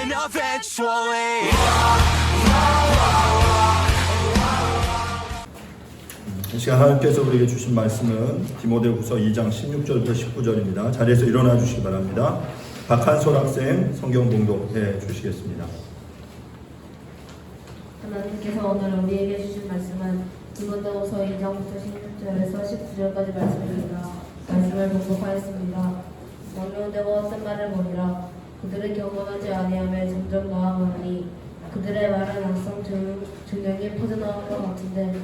happen eventually. 이 시간 하나님께서 우리에게 주신 말씀은 디모데후서 2장 16절부터 19절입니다. 자리에서 일어나 주시기 바랍니다. 박한솔 학생 성경 봉독해 주시겠습니다. 하나님께서 오늘 우리에게 주신 말씀은 디모데후서 2장부터 16절에서 19절까지 말씀입니다. 말씀을 봉독하였습니다. 망령되고 헛된 말을 보니라. 그들의 경건하지 아니함에 점점 나아가니 그들의 말은 악성 증명이 퍼져나온 것 같은데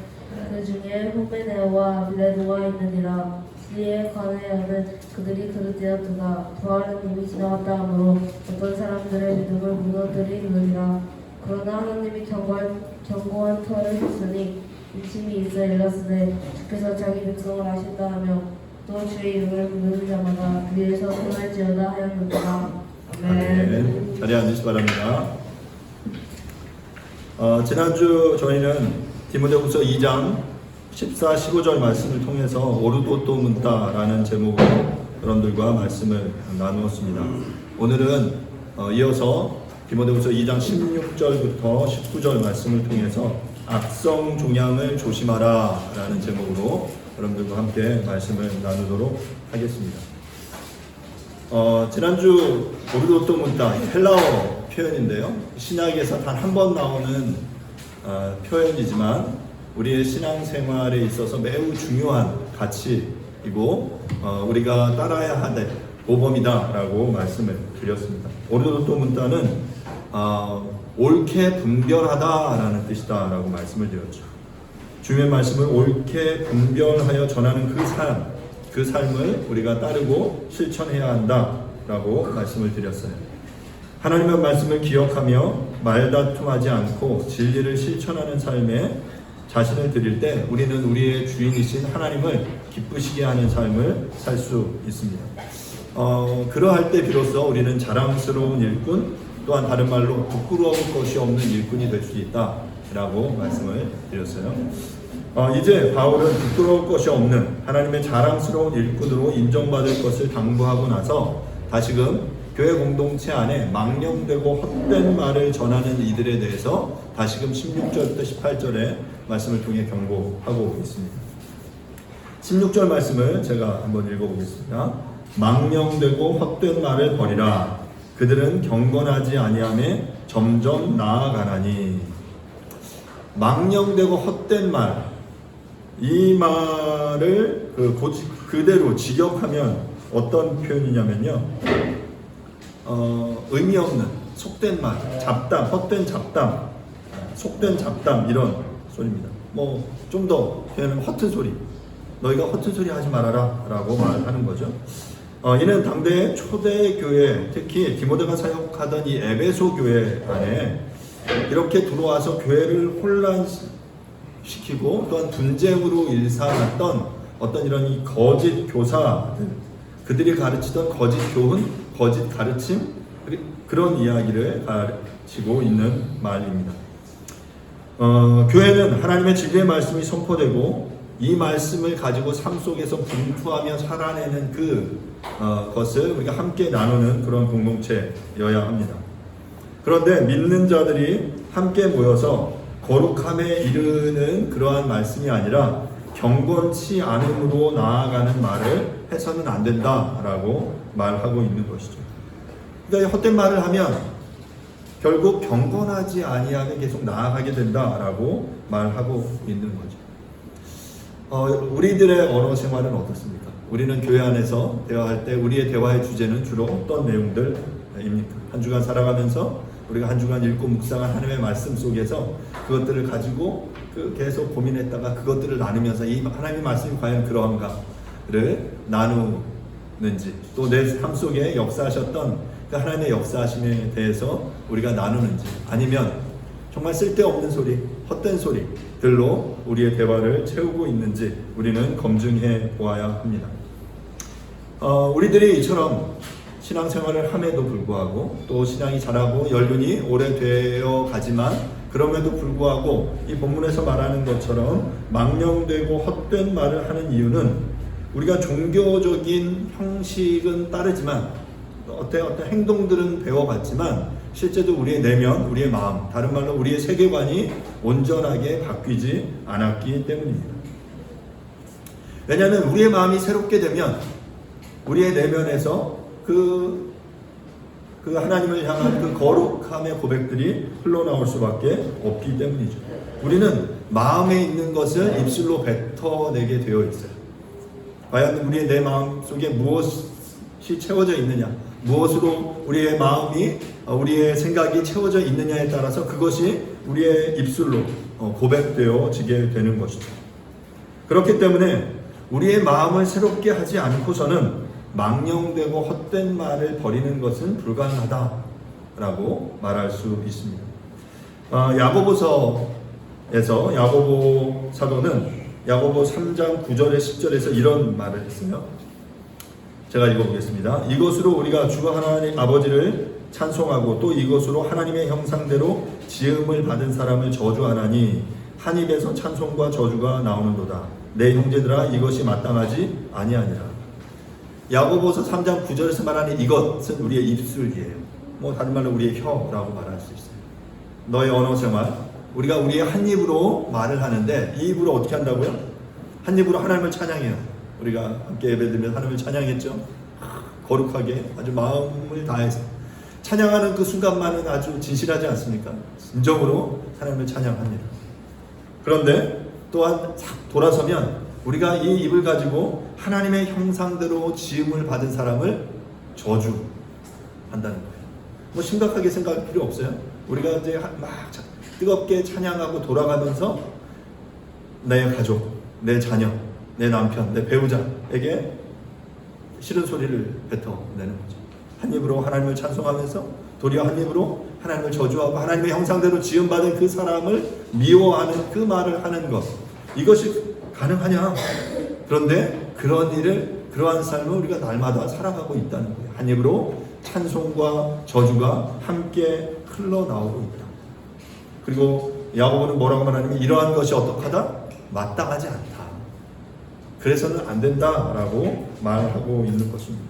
그 중에 후메네오와 빌레도가 있느니라. 이에 관하여는 그들이 그릇되었도다. 부활은 이미 지나갔다 하므로 어떤 사람들의 믿음을 무너뜨리느니라. 그러나 하나님이 견고한 터를 줬으니 인심이 있어 일렀으되 주께서 자기 백성을 하신다 하며 또 주의 이름을 부르는 자마다 그에서 행할지어다 하였느니라. 아멘. 자리에 앉으시기 바랍니다. 지난주 저희는 디모데후서 2장 14, 15절 말씀을 통해서 오르도또 문다라는 제목으로 여러분들과 말씀을 나누었습니다. 오늘은 이어서 디모데후서 2장 16절부터 19절 말씀을 통해서 악성 종양을 조심하라 라는 제목으로 여러분들과 함께 말씀을 나누도록 하겠습니다. 지난주 오르도또 문다 헬라어 표현인데요. 신약에서 단 한 번 나오는 표현이지만 우리의 신앙생활에 있어서 매우 중요한 가치이고 우리가 따라야 할 모범이다라고 말씀을 드렸습니다. 오르도또 문다는 옳게 분별하다라는 뜻이다라고 말씀을 드렸죠. 주님의 말씀을 옳게 분별하여 전하는 그 삶을 우리가 따르고 실천해야 한다라고 말씀을 드렸어요. 하나님의 말씀을 기억하며 말다툼하지 않고 진리를 실천하는 삶에 자신을 드릴 때 우리는 우리의 주인이신 하나님을 기쁘시게 하는 삶을 살 수 있습니다. 그러할 때 비로소 우리는 자랑스러운 일꾼, 또한 다른 말로 부끄러울 것이 없는 일꾼이 될 수 있다라고 말씀을 드렸어요. 이제 바울은 부끄러울 것이 없는 하나님의 자랑스러운 일꾼으로 인정받을 것을 당부하고 나서 다시금 교회 공동체 안에 망령되고 헛된 말을 전하는 이들에 대해서 다시금 16절부터 18절의 말씀을 통해 경고하고 있습니다. 16절 말씀을 제가 한번 읽어보겠습니다. 망령되고 헛된 말을 버리라. 그들은 경건하지 아니함에 점점 나아가나니. 망령되고 헛된 말, 이 말을 그대로 직역하면 어떤 표현이냐면요, 의미 없는 속된 말, 잡담, 헛된 잡담, 속된 잡담 이런 소리입니다. 뭐 좀 더 표현하면 허튼 소리, 너희가 허튼 소리 하지 말아라 라고 말하는 거죠. 이는 당대 초대 교회, 특히 디모데가 사역하던 이 에베소 교회 안에 이렇게 들어와서 교회를 혼란시키고 또한 분쟁으로 일삼았던 어떤 이런 이 거짓 교사들, 그들이 가르치던 거짓 교훈, 거짓 가르침, 그런 이야기를 가르치고 있는 말입니다. 교회는 하나님의 진리의 말씀이 선포되고 이 말씀을 가지고 삶 속에서 분투하며 살아내는 것을 우리가 함께 나누는 그런 공동체여야 합니다. 그런데 믿는 자들이 함께 모여서 거룩함에 이르는 그러한 말씀이 아니라 경건치 않음으로 나아가는 말을 해서는 안 된다라고 말하고 있는 것이죠. 그러니까 헛된 말을 하면 결국 경건하지 아니하게 계속 나아가게 된다라고 말하고 있는 거죠. 우리들의 언어 생활은 어떻습니까? 우리는 교회 안에서 대화할 때 우리의 대화의 주제는 주로 어떤 내용들입니까? 한 주간 살아가면서 우리가 한 주간 읽고 묵상한 하나님의 말씀 속에서 그것들을 가지고 계속 고민했다가 그것들을 나누면서 이 하나님의 말씀이 과연 그러한가를 나누는지, 또 내 삶 속에 역사하셨던 그 하나님의 역사하심에 대해서 우리가 나누는지, 아니면 정말 쓸데없는 소리, 헛된 소리들로 우리의 대화를 채우고 있는지 우리는 검증해 보아야 합니다. 우리들이 이처럼 신앙생활을 함에도 불구하고 또 신앙이 자라고 연륜이 오래되어 가지만 그럼에도 불구하고 이 본문에서 말하는 것처럼 망령되고 헛된 말을 하는 이유는 우리가 종교적인 형식은 따르지만 어떤 행동들은 배워봤지만 실제로 우리의 내면, 우리의 마음, 다른 말로 우리의 세계관이 온전하게 바뀌지 않았기 때문입니다. 왜냐하면 우리의 마음이 새롭게 되면 우리의 내면에서 그 하나님을 향한 그 거룩함의 고백들이 흘러나올 수밖에 없기 때문이죠. 우리는 마음에 있는 것을 입술로 뱉어내게 되어 있어요. 과연 우리의 내 마음 속에 무엇이 채워져 있느냐, 무엇으로 우리의 마음이, 우리의 생각이 채워져 있느냐에 따라서 그것이 우리의 입술로 고백되어지게 되는 것이죠. 그렇기 때문에 우리의 마음을 새롭게 하지 않고서는 망령되고 헛된 말을 버리는 것은 불가능하다라고 말할 수 있습니다. 야고보서에서 야고보 사도는 야고보 3장 9절에 10절에서 이런 말을 했어요. 제가 읽어보겠습니다. 이것으로 우리가 주 하나님 아버지를 찬송하고 또 이것으로 하나님의 형상대로 지음을 받은 사람을 저주하나니 한 입에서 찬송과 저주가 나오는도다. 내 형제들아 이것이 마땅하지 아니하니라. 야고보서 3장 9절에서 말하는 이것은 우리의 입술이에요. 다른 말로 우리의 혀라고 말할 수 있어요. 너의 언어 생활, 우리가 우리의 한 입으로 말을 하는데 이 입으로 어떻게 한다고요? 한 입으로 하나님을 찬양해요. 우리가 함께 예배드리면서 하나님을 찬양했죠. 거룩하게 아주 마음을 다해서 찬양하는 그 순간만은 아주 진실하지 않습니까? 진정으로 하나님을 찬양합니다. 그런데 또한 돌아서면 우리가 이 입을 가지고 하나님의 형상대로 지음을 받은 사람을 저주한다는 거예요. 심각하게 생각할 필요 없어요. 우리가 이제 막 뜨겁게 찬양하고 돌아가면서 내 가족, 내 자녀, 내 남편, 내 배우자에게 싫은 소리를 뱉어내는 거죠. 한 입으로 하나님을 찬송하면서 도리어 한 입으로 하나님을 저주하고 하나님의 형상대로 지음받은 그 사람을 미워하는 그 말을 하는 것, 이것이 가능하냐? 그런데 그러한 삶을 우리가 날마다 살아가고 있다는 거예요. 한 입으로 찬송과 저주가 함께 흘러나오고 있다. 그리고 야고보는 뭐라고 말하냐면 이러한 것이 어떡하다? 마땅하지 않다. 그래서는 안 된다라고 말하고 있는 것입니다.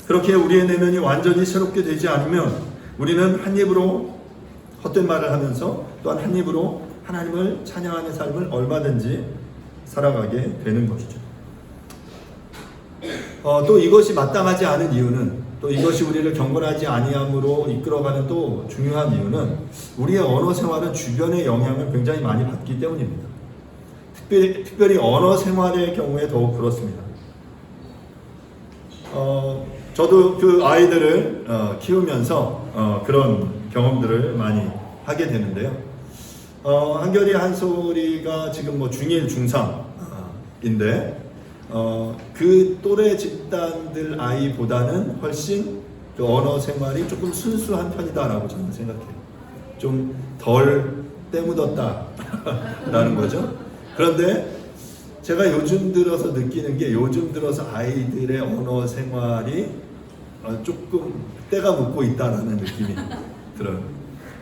그렇게 우리의 내면이 완전히 새롭게 되지 않으면 우리는 한 입으로 헛된 말을 하면서 또한 한 입으로 하나님을 찬양하는 삶을 얼마든지 살아가게 되는 것이죠. 또 이것이 마땅하지 않은 이유는, 또 이것이 우리를 경건하지 아니함으로 이끌어가는 또 중요한 이유는 우리의 언어 생활은 주변의 영향을 굉장히 많이 받기 때문입니다. 특별히 언어 생활의 경우에 더욱 그렇습니다. 저도 그 아이들을 키우면서 그런 경험들을 많이 하게 되는데요. 한결이 한솔이가 지금 중1, 중3인데 그 또래 집단들 아이보다는 훨씬 그 언어 생활이 조금 순수한 편이다라고 저는 생각해요. 좀 덜 때묻었다라는 거죠. 그런데 제가 요즘 들어서 느끼는 게 요즘 들어서 아이들의 언어 생활이 조금 때가 묻고 있다라는 느낌이 들어요.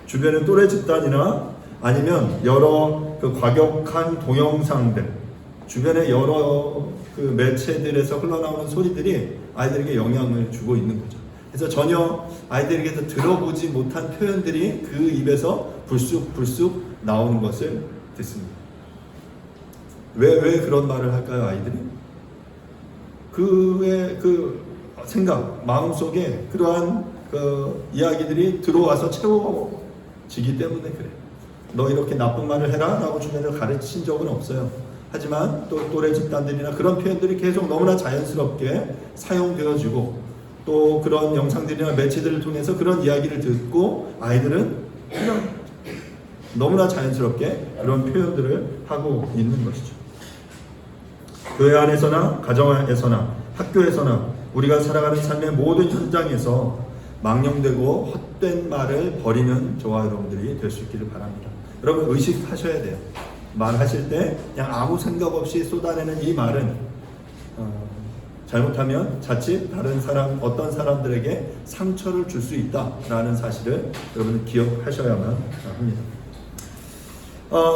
주변의 또래 집단이나 아니면 여러 그 과격한 동영상들, 주변의 여러 그 매체들에서 흘러나오는 소리들이 아이들에게 영향을 주고 있는 거죠. 그래서 전혀 아이들에게서 들어보지 못한 표현들이 그 입에서 불쑥 나오는 것을 듣습니다. 왜 그런 말을 할까요, 아이들이? 그 생각, 마음속에 그러한 그 이야기들이 들어와서 채워지기 때문에 그래요. 너 이렇게 나쁜 말을 해라 라고 주변을 가르친 적은 없어요. 하지만 또 또래 집단들이나 그런 표현들이 계속 너무나 자연스럽게 사용되어지고 또 그런 영상들이나 매체들을 통해서 그런 이야기를 듣고 아이들은 그냥 너무나 자연스럽게 그런 표현들을 하고 있는 것이죠. 교회 안에서나 가정 안에서나 학교에서나 우리가 살아가는 삶의 모든 현장에서 망령되고 헛된 말을 버리는 저와 여러분들이 될 수 있기를 바랍니다. 여러분 의식하셔야 돼요. 말하실 때 그냥 아무 생각 없이 쏟아내는 이 말은 잘못하면 자칫 어떤 사람들에게 상처를 줄 수 있다라는 사실을 여러분 기억하셔야만 합니다.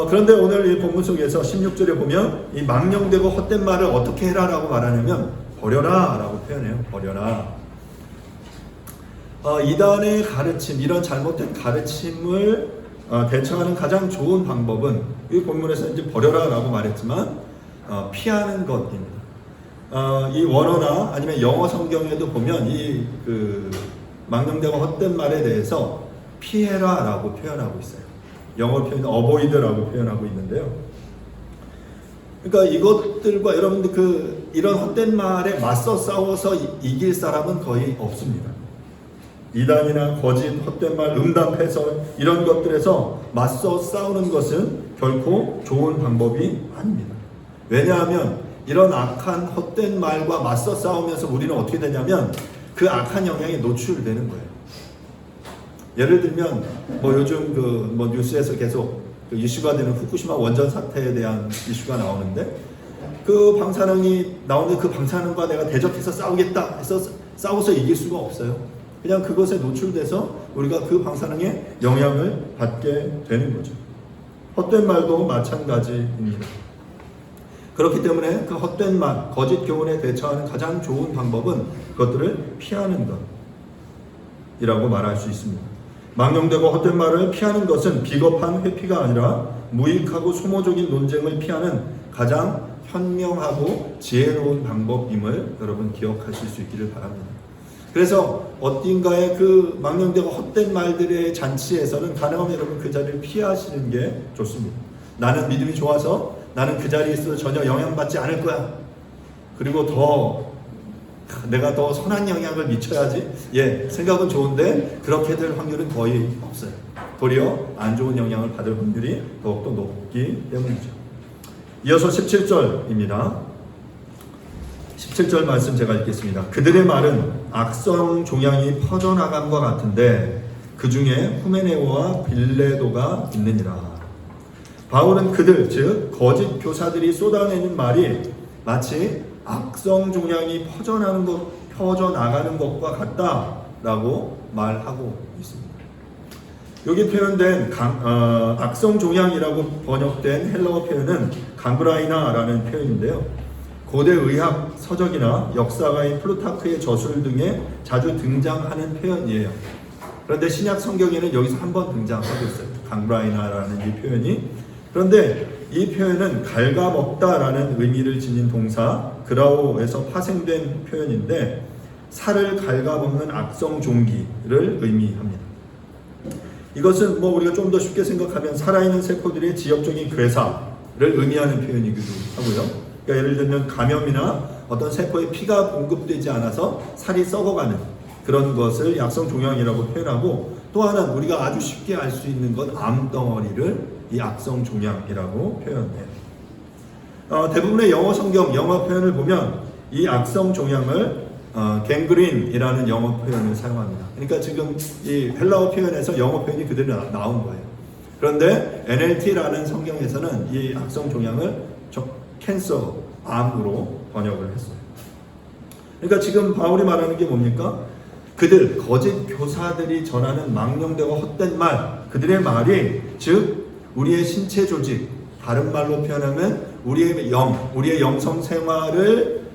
그런데 오늘 이 본문 속에서 16절에 보면 이 망령되고 헛된 말을 어떻게 해라라고 말하냐면 버려라 라고 표현해요. 버려라. 이단의 가르침, 이런 잘못된 가르침을 대처하는 가장 좋은 방법은 이 본문에서 이제 버려라라고 말했지만 피하는 것입니다. 이 원어나 아니면 영어 성경에도 보면 이 망령되고 헛된 말에 대해서 피해라라고 표현하고 있어요. 영어 표현은 avoid라고 표현하고 있는데요. 그러니까 이것들과 여러분들 이런 헛된 말에 맞서 싸워서 이길 사람은 거의 없습니다. 이단이나 거짓, 헛된 말, 응답해서 이런 것들에서 맞서 싸우는 것은 결코 좋은 방법이 아닙니다. 왜냐하면 이런 악한 헛된 말과 맞서 싸우면서 우리는 어떻게 되냐면 그 악한 영향에 노출되는 거예요. 예를 들면 요즘 뉴스에서 계속 이슈가 되는 후쿠시마 원전 사태에 대한 이슈가 나오는데 그 방사능이 나오는데 그 방사능과 내가 대적해서 싸우겠다 해서 싸워서 이길 수가 없어요. 그냥 그것에 노출돼서 우리가 그 방사능의 영향을 받게 되는 거죠. 헛된 말도 마찬가지입니다. 그렇기 때문에 그 헛된 말, 거짓 교훈에 대처하는 가장 좋은 방법은 그것들을 피하는 것이라고 말할 수 있습니다. 망령되고 헛된 말을 피하는 것은 비겁한 회피가 아니라 무익하고 소모적인 논쟁을 피하는 가장 현명하고 지혜로운 방법임을 여러분 기억하실 수 있기를 바랍니다. 그래서 어딘가에 그 망령되고 헛된 말들의 잔치에서는 가능하면 여러분 그 자리를 피하시는 게 좋습니다. 나는 믿음이 좋아서 나는 그 자리에 있어서 전혀 영향받지 않을 거야. 그리고 내가 더 선한 영향을 미쳐야지. 생각은 좋은데 그렇게 될 확률은 거의 없어요. 도리어 안 좋은 영향을 받을 확률이 더욱더 높기 때문이죠. 이어서 17절입니다. 17절 말씀 제가 읽겠습니다. 그들의 말은 악성 종양이 퍼져나감과 같은데 그 중에 후메네오와 빌레도가 있느니라. 바울은 그들, 즉 거짓 교사들이 쏟아내는 말이 마치 악성 종양이 퍼져나가는 것과 같다라고 말하고 있습니다. 여기 표현된 악성 종양이라고 번역된 헬라어 표현은 강브라이나라는 표현인데요. 고대 의학 서적이나 역사가인 플루타크의 저술 등에 자주 등장하는 표현이에요. 그런데 신약 성경에는 여기서 한 번 등장하고 있어요. 강브라이나라는 이 표현이. 그런데 이 표현은 갉아먹다라는 의미를 지닌 동사 그라오에서 파생된 표현인데 살을 갉아먹는 악성 종기를 의미합니다. 이것은 우리가 좀 더 쉽게 생각하면 살아있는 세포들의 지역적인 괴사를 의미하는 표현이기도 하고요. 그러니까 예를 들면 감염이나 어떤 세포에 피가 공급되지 않아서 살이 썩어가는 그런 것을 악성 종양이라고 표현하고, 또 하나는 우리가 아주 쉽게 알 수 있는 것 암덩어리를 이 악성 종양이라고 표현해요. 대부분의 영어 성경, 영어 표현을 보면 이 악성 종양을 갱그린이라는 영어 표현을 사용합니다. 그러니까 지금 이 헬라어 표현에서 영어 표현이 그대로 나온 거예요. 그런데 NLT라는 성경에서는 이 악성 종양을 캔서, 암으로 번역을 했어요. 그러니까 지금 바울이 말하는 게 뭡니까? 그들, 거짓 교사들이 전하는 망령되고 헛된 말, 그들의 말이 즉 우리의 신체 조직, 다른 말로 표현하면 우리의 우리의 영성 생활을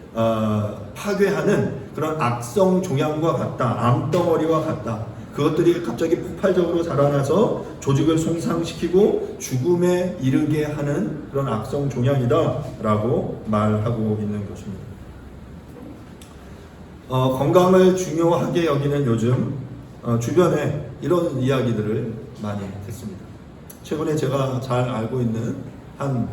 파괴하는 그런 악성 종양과 같다, 암덩어리와 같다. 그것들이 갑자기 폭발적으로 자라나서 조직을 손상시키고 죽음에 이르게 하는 그런 악성 종양이다라고 말하고 있는 것입니다. 건강을 중요하게 여기는 요즘 주변에 이런 이야기들을 많이 듣습니다. 최근에 제가 잘 알고 있는 한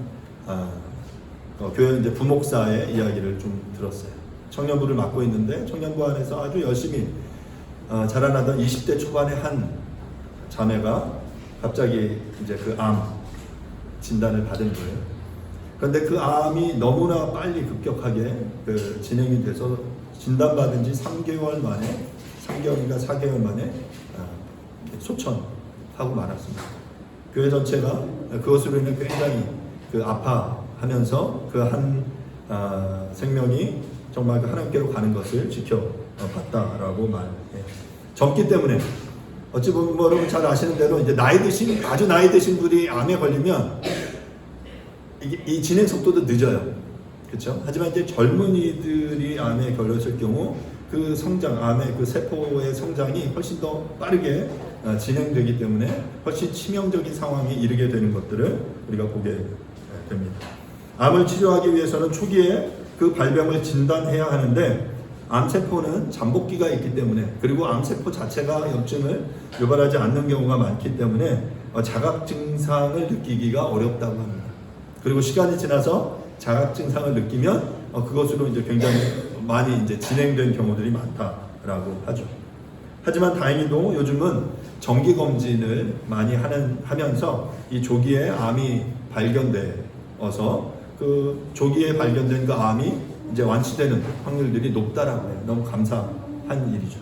교회 부목사의 이야기를 좀 들었어요. 청년부를 맡고 있는데 청년부 안에서 아주 열심히 자라나던 20대 초반의 한 자매가 갑자기 그 암 진단을 받은 거예요. 그런데 그 암이 너무나 빨리 급격하게 진행이 돼서 진단받은 지 3개월 만에, 3개월인가 4개월 만에 소천하고 말았습니다. 교회 전체가 그것으로 인해 굉장히 아파하면서 그 한 생명이 정말 하나님께로 가는 것을 지켜봤다라고 말해요. 젊기 때문에 어찌 보면 여러분 잘 아시는 대로 이제 아주 나이 드신 분이 암에 걸리면 이 진행 속도도 늦어요. 그렇죠? 하지만 이제 젊은이들이 암에 걸렸을 경우 그 성장, 암의 그 세포의 성장이 훨씬 더 빠르게 진행되기 때문에 훨씬 치명적인 상황에 이르게 되는 것들을 우리가 보게 됩니다. 암을 치료하기 위해서는 초기에 그 발병을 진단해야 하는데 암세포는 잠복기가 있기 때문에, 그리고 암세포 자체가 염증을 유발하지 않는 경우가 많기 때문에 자각 증상을 느끼기가 어렵다고 합니다. 그리고 시간이 지나서 자각 증상을 느끼면 그것으로 이제 굉장히 많이 이제 진행된 경우들이 많다라고 하죠. 하지만 다행히도 요즘은 정기 검진을 많이 하면서 이 조기에 암이 발견되어서 그 조기에 발견된 그 암이 이제 완치되는 확률들이 높다라고 해요. 너무 감사한 일이죠.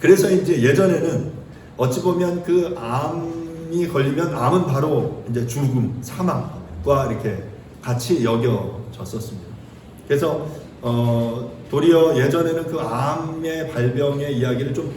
그래서 이제 예전에는 어찌 보면 그 암이 걸리면 암은 바로 이제 죽음, 사망과 이렇게 같이 여겨졌었습니다. 그래서 도리어 예전에는 그 암의 발병의 이야기를 좀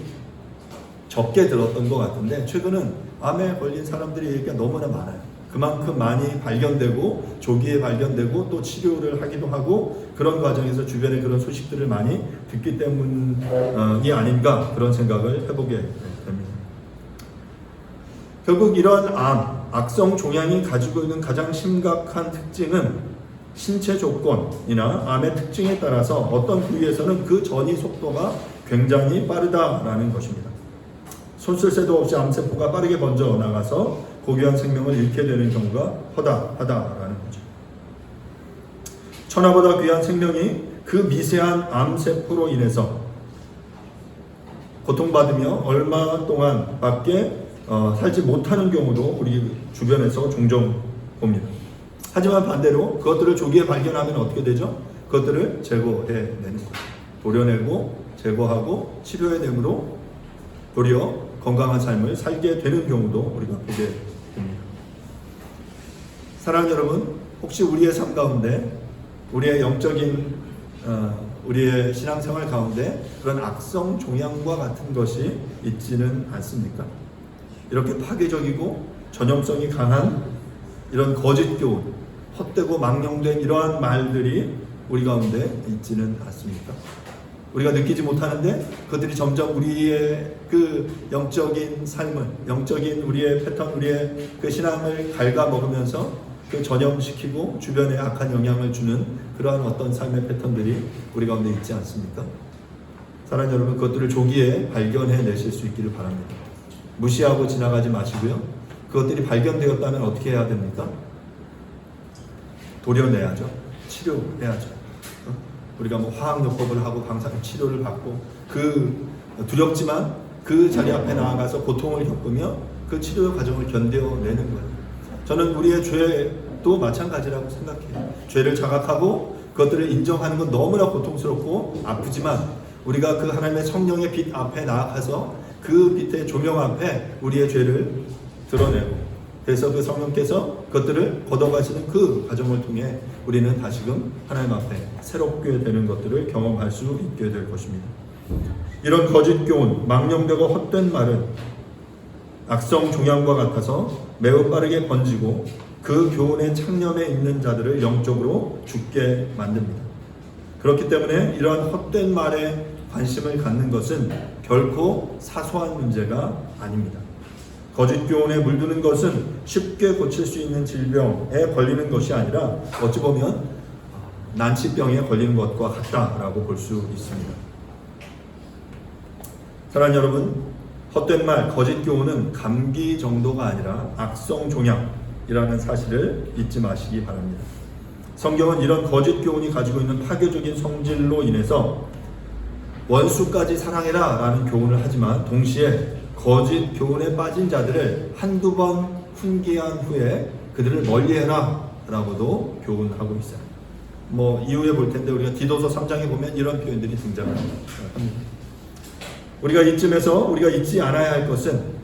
적게 들었던 것 같은데 최근은 암에 걸린 사람들이 너무나 많아요. 그만큼 많이 발견되고 조기에 발견되고 또 치료를 하기도 하고 그런 과정에서 주변에 그런 소식들을 많이 듣기 때문이 아닌가 그런 생각을 해보게 됩니다. 결국 이러한 암, 악성 종양이 가지고 있는 가장 심각한 특징은 신체 조건이나 암의 특징에 따라서 어떤 부위에서는 그 전이 속도가 굉장히 빠르다라는 것입니다. 손 쓸 새도 없이 암세포가 빠르게 번져 나가서 고귀한 생명을 잃게 되는 경우가 허다하다라는 거죠. 천하보다 귀한 생명이 그 미세한 암세포로 인해서 고통받으며 얼마 동안밖에 살지 못하는 경우도 우리 주변에서 종종 봅니다. 하지만 반대로 그것들을 조기에 발견하면 어떻게 되죠? 그것들을 제거해내는 거죠. 도려내고 제거하고 치료해내므로 도리어 건강한 삶을 살게 되는 경우도 우리가 보게 됩니다. 사랑하는 여러분, 혹시 우리의 삶 가운데 우리의 영적인 우리의 신앙생활 가운데 그런 악성 종양과 같은 것이 있지는 않습니까? 이렇게 파괴적이고 전염성이 강한 이런 거짓 교훈, 헛되고 망령된 이러한 말들이 우리 가운데 있지는 않습니까? 우리가 느끼지 못하는데 그들이 점점 우리의 그 영적인 삶을, 영적인 우리의 패턴, 우리의 그 신앙을 갉아먹으면서 그 전염시키고 주변에 악한 영향을 주는 그러한 어떤 삶의 패턴들이 우리 가운데 있지 않습니까? 사랑하는 여러분, 그것들을 조기에 발견해 내실 수 있기를 바랍니다. 무시하고 지나가지 마시고요. 그것들이 발견되었다면 어떻게 해야 됩니까? 도려내야죠. 치료해야죠. 우리가 뭐 화학요법을 하고 방사능 치료를 받고 그 두렵지만 그 자리 앞에 나아가서 고통을 겪으며 그 치료 과정을 견뎌내는 거예요. 저는 우리의 죄도 마찬가지라고 생각해요. 죄를 자각하고 그것들을 인정하는 건 너무나 고통스럽고 아프지만 우리가 그 하나님의 성령의 빛 앞에 나아가서 그 빛의 조명 앞에 우리의 죄를 드러내고 그래서 그 성령께서 그것들을 걷어가시는 그 과정을 통해 우리는 다시금 하나님 앞에 새롭게 되는 것들을 경험할 수 있게 될 것입니다. 이런 거짓 교훈, 망령되고 헛된 말은 악성 종양과 같아서 매우 빠르게 번지고 그 교훈의 창념에 있는 자들을 영적으로 죽게 만듭니다. 그렇기 때문에 이러한 헛된 말에 관심을 갖는 것은 결코 사소한 문제가 아닙니다. 거짓 교훈에 물드는 것은 쉽게 고칠 수 있는 질병에 걸리는 것이 아니라 어찌 보면 난치병에 걸리는 것과 같다라고 볼 수 있습니다. 사랑하는 여러분, 헛된 말, 거짓 교훈은 감기 정도가 아니라 악성 종양이라는 사실을 잊지 마시기 바랍니다. 성경은 이런 거짓 교훈이 가지고 있는 파괴적인 성질로 인해서 원수까지 사랑해라 라는 교훈을 하지만 동시에 거짓 교훈에 빠진 자들을 한두 번 훈계한 후에 그들을 멀리해라 라고도 교훈하고 있어요. 뭐 이후에 볼 텐데 우리가 디도서 3장에 보면 이런 표현들이 등장합니다. 우리가 이쯤에서 우리가 잊지 않아야 할 것은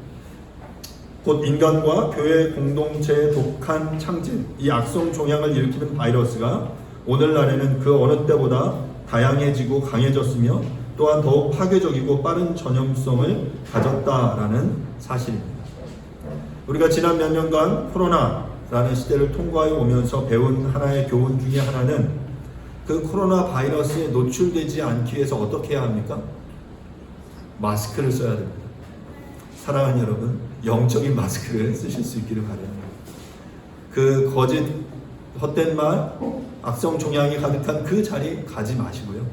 곧 인간과 교회 공동체의 독한 창진, 이 악성 종양을 일으키는 바이러스가 오늘날에는 그 어느 때보다 다양해지고 강해졌으며 또한 더욱 파괴적이고 빠른 전염성을 가졌다라는 사실입니다. 우리가 지난 몇 년간 코로나라는 시대를 통과해 오면서 배운 하나의 교훈 중에 하나는 그 코로나 바이러스에 노출되지 않기 위해서 어떻게 해야 합니까? 마스크를 써야 됩니다. 사랑하는 여러분, 영적인 마스크를 쓰실 수 있기를 바랍니다. 그 거짓, 헛된 말, 악성 종양이 가득한 그 자리 가지 마시고요.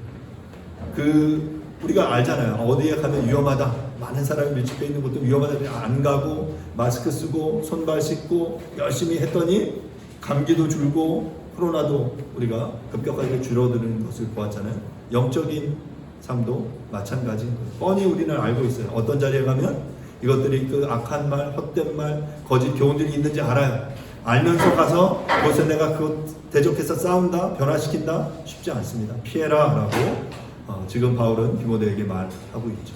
우리가 알잖아요. 어디에 가면 위험하다. 많은 사람이 밀집해 있는 곳도 위험하다. 안 가고 마스크 쓰고 손발 씻고 열심히 했더니 감기도 줄고 코로나도 우리가 급격하게 줄어드는 것을 보았잖아요. 영적인 삶도 마찬가지인 거예요. 뻔히 우리는 알고 있어요. 어떤 자리에 가면 이것들이 그 악한 말, 헛된 말, 거짓 교훈들이 있는지 알아요. 알면서 가서 그것을 내가 그것 대적해서 싸운다, 변화시킨다 쉽지 않습니다. 피해라 라고 지금 바울은 디모데에게 말하고 있죠.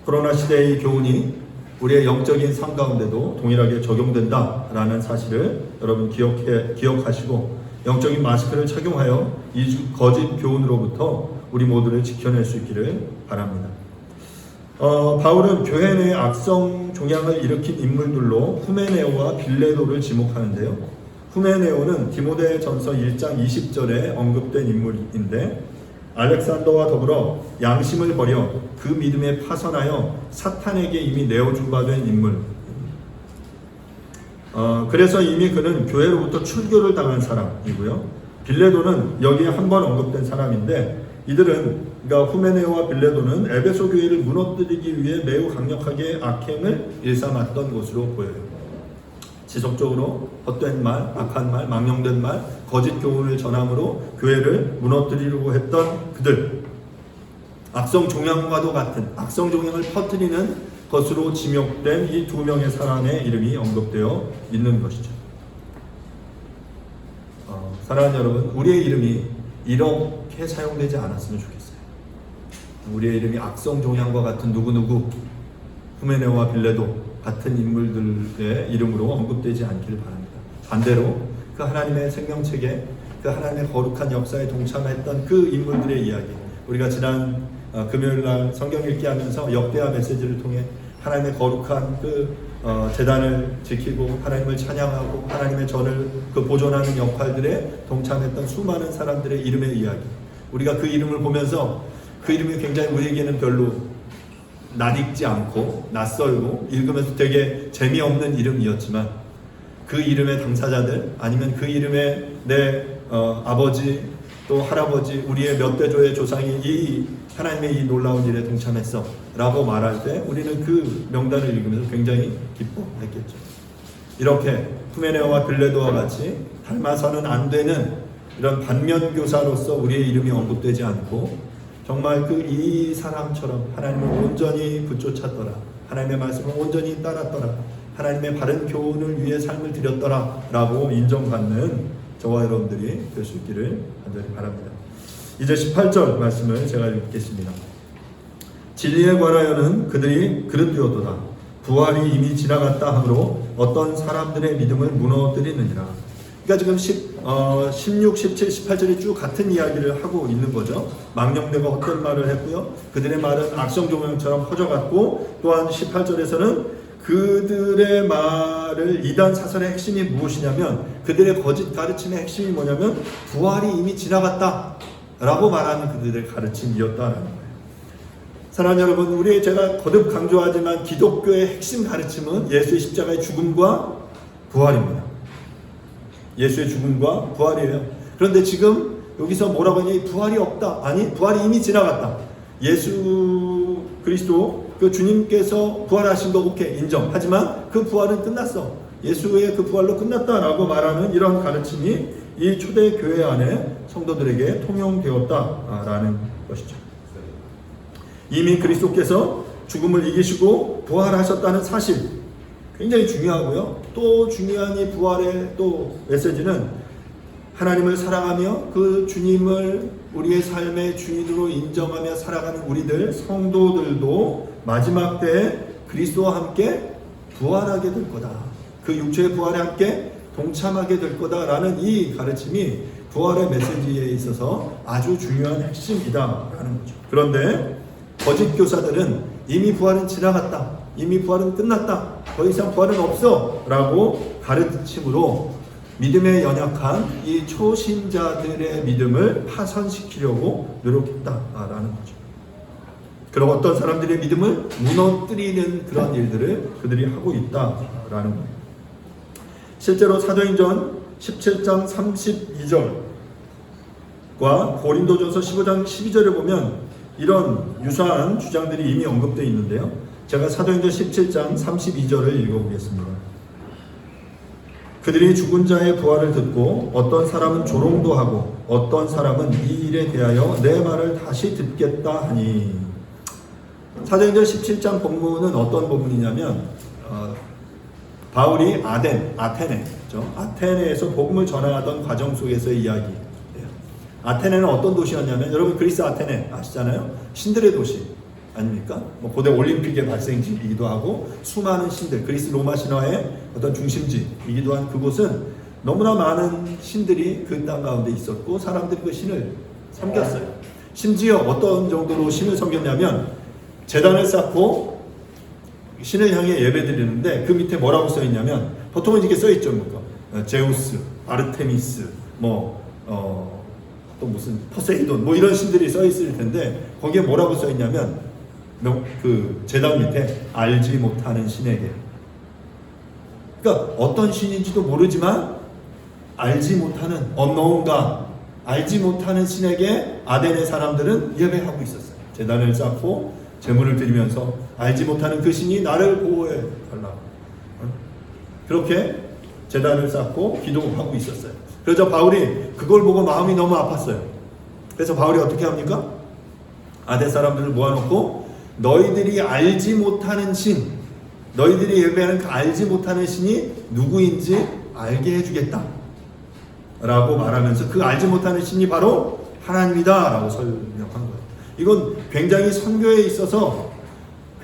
코로나 시대의 교훈이 우리의 영적인 삶 가운데도 동일하게 적용된다라는 사실을 여러분 기억하시고 영적인 마스크를 착용하여 이 거짓 교훈으로부터 우리 모두를 지켜낼 수 있기를 바랍니다. 바울은 교회 내의 악성 종양을 일으킨 인물들로 후메네오와 빌레도를 지목하는데요. 후메네오는 디모데전서 1장 20절에 언급된 인물인데 알렉산더와 더불어 양심을 버려 그 믿음에 파선하여 사탄에게 이미 내어준 바 된 인물. 그래서 이미 그는 교회로부터 출교를 당한 사람이고요. 빌레도는 여기에 한 번 언급된 사람인데 이들은 그러니까 후메네오와 빌레도는 에베소 교회를 무너뜨리기 위해 매우 강력하게 악행을 일삼았던 것으로 보여요. 지속적으로 헛된 말, 악한 말, 망령된 말, 거짓 교훈을 전함으로 교회를 무너뜨리려고 했던 그들. 악성 종양과도 같은 악성 종양을 퍼뜨리는 것으로 지목된 이 두 명의 사람의 이름이 언급되어 있는 것이죠. 사랑하는 여러분, 우리의 이름이 이렇게 사용되지 않았으면 좋겠어요. 우리의 이름이 악성 종양과 같은 누구누구, 후메네오와 빌레도 같은 인물들의 이름으로 언급되지 않기를 바랍니다. 반대로 그 하나님의 생명책에 그 하나님의 거룩한 역사에 동참했던 그 인물들의 이야기, 우리가 지난 금요일날 성경 읽기 하면서 역대하 메시지를 통해 하나님의 거룩한 그 제단을 지키고 하나님을 찬양하고 하나님의 전을 보존하는 역할들에 동참했던 수많은 사람들의 이름의 이야기, 우리가 그 이름을 보면서 그 이름이 굉장히 우리에게는 별로 낯익지 않고 낯설고 읽으면서 되게 재미없는 이름이었지만 그 이름의 당사자들 아니면 그 이름의 내 아버지 또 할아버지 우리의 몇 대조의 조상이 이 하나님의 이 놀라운 일에 동참했어 라고 말할 때 우리는 그 명단을 읽으면서 굉장히 기뻐했겠죠. 이렇게 후메네오와 빌레도와 같이 닮아서는 안 되는 이런 반면교사로서 우리의 이름이 언급되지 않고 정말 이 사람처럼 하나님을 온전히 붙쫓았더라, 하나님의 말씀을 온전히 따랐더라, 하나님의 바른 교훈을 위해 삶을 드렸더라 라고 인정받는 저와 여러분들이 될 수 있기를 간절히 바랍니다. 이제 18절 말씀을 제가 읽겠습니다. 진리에 관하여는 그들이 그릇되었도다. 부활이 이미 지나갔다 하므로 어떤 사람들의 믿음을 무너뜨리느니라. 그러니까 지금 16, 17, 18절이 쭉 같은 이야기를 하고 있는 거죠. 망령되고 헛된 말을 했고요. 그들의 말은 악성 종양처럼 퍼져갔고 또한 18절에서는 그들의 말을 이단 사설의 핵심이 무엇이냐면 그들의 거짓 가르침의 핵심이 뭐냐면 부활이 이미 지나갔다 라고 말하는 그들의 가르침이었다라는 거예요. 사랑하는 여러분, 제가 거듭 강조하지만 기독교의 핵심 가르침은 예수의 십자가의 죽음과 부활입니다. 예수의 죽음과 부활이에요. 그런데 지금 여기서 뭐라고 하니? 부활이 없다. 아니, 부활이 이미 지나갔다. 예수 그리스도 그 주님께서 부활하신 거 오케이 인정. 하지만 그 부활은 끝났어. 예수의 그 부활로 끝났다라고 말하는 이런 가르침이 이 초대 교회 안에 성도들에게 통용되었다라는 것이죠. 이미 그리스도께서 죽음을 이기시고 부활하셨다는 사실 굉장히 중요하고요. 또 중요한 이 부활의 또 메시지는 하나님을 사랑하며 그 주님을 우리의 삶의 주인으로 인정하며 살아가는 우리들 성도들도 마지막 때에 그리스도와 함께 부활하게 될 거다. 그 육체의 부활에 함께 동참하게 될 거다라는 이 가르침이 부활의 메시지에 있어서 아주 중요한 핵심이다라는 거죠. 그런데 거짓 교사들은 이미 부활은 지나갔다. 이미 부활은 끝났다. 더 이상 부활은 없어. 라고 가르침으로 믿음에 연약한 이 초신자들의 믿음을 파손시키려고 노력했다라는 거죠. 그리고 어떤 사람들의 믿음을 무너뜨리는 그런 일들을 그들이 하고 있다라는 거예요. 실제로 사도행전 17장 32절과 고린도전서 15장 12절을 보면 이런 유사한 주장들이 이미 언급되어 있는데요. 제가 사도행전 17장 32절을 읽어보겠습니다. 그들이 죽은 자의 부활을 듣고 어떤 사람은 조롱도 하고 어떤 사람은 이 일에 대하여 내 말을 다시 듣겠다 하니. 사도행전 17장 본문은 어떤 본문이냐면 바울이 아테네죠. 아테네에서 복음을 전하던 과정 속에서의 이야기예요. 아테네는 어떤 도시였냐면 여러분 그리스 아테네 아시잖아요. 신들의 도시 아닙니까? 뭐 고대 올림픽의 발생지이기도 하고 수많은 신들, 그리스 로마 신화의 어떤 중심지이기도 한 그곳은 너무나 많은 신들이 그 땅 가운데 있었고 사람들이 그 신을 섬겼어요. 심지어 어떤 정도로 신을 섬겼냐면 제단을 쌓고 신을 향해 예배드리는데 그 밑에 뭐라고 써있냐면 보통은 이렇게 써있죠. 뭐 제우스, 아르테미스, 또 무슨 포세이돈 뭐 이런 신들이 써있을 텐데 거기에 뭐라고 써있냐면 그 제단 밑에 알지 못하는 신에게. 그러니까 어떤 신인지도 모르지만 알지 못하는 unknown God, 알지 못하는 신에게 아덴의 사람들은 예배하고 있었어요. 제단을 쌓고 제물을 드리면서 알지 못하는 그 신이 나를 보호해 달라고 그렇게 제단을 쌓고 기도하고 있었어요. 그래서 바울이 그걸 보고 마음이 너무 아팠어요. 그래서 바울이 어떻게 합니까? 아덴 사람들을 모아놓고 너희들이 알지 못하는 신, 너희들이 예배하는 그 알지 못하는 신이 누구인지 알게 해주겠다 라고 말하면서 그 알지 못하는 신이 바로 하나님이다 라고 설명한 거예요. 이건 굉장히 선교에 있어서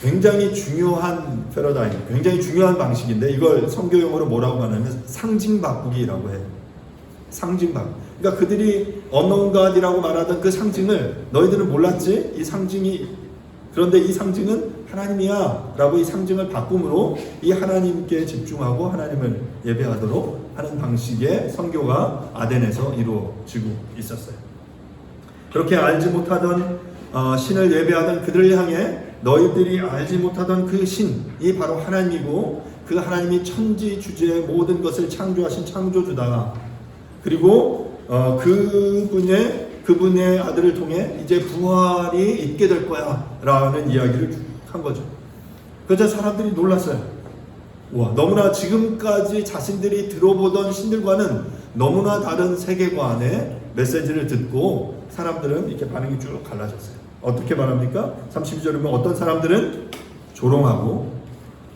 굉장히 중요한 패러다임, 굉장히 중요한 방식인데 이걸 선교용어로 뭐라고 하냐면 상징 바꾸기라고 해요. 상징 바꾸기. 그러니까 그들이 unknown God이라고 말하던 그 상징을 너희들은 몰랐지? 이 상징이, 그런데 이 상징은 하나님이야 라고 이 상징을 바꿈으로 이 하나님께 집중하고 하나님을 예배하도록 하는 방식의 선교가 아덴에서 이루어지고 있었어요. 그렇게 알지 못하던 신을 예배하던 그들을 향해 너희들이 알지 못하던 그 신이 바로 하나님이고 그 하나님이 천지 주제의 모든 것을 창조하신 창조주다. 그리고 그분의 아들을 통해 이제 부활이 있게 될 거야 라는 이야기를 한 거죠. 그래서 사람들이 놀랐어요. 와, 너무나 지금까지 자신들이 들어보던 신들과는 너무나 다른 세계관의 메시지를 듣고 사람들은 이렇게 반응이 쭉 갈라졌어요. 어떻게 말합니까? 32절에 보면 어떤 사람들은 조롱하고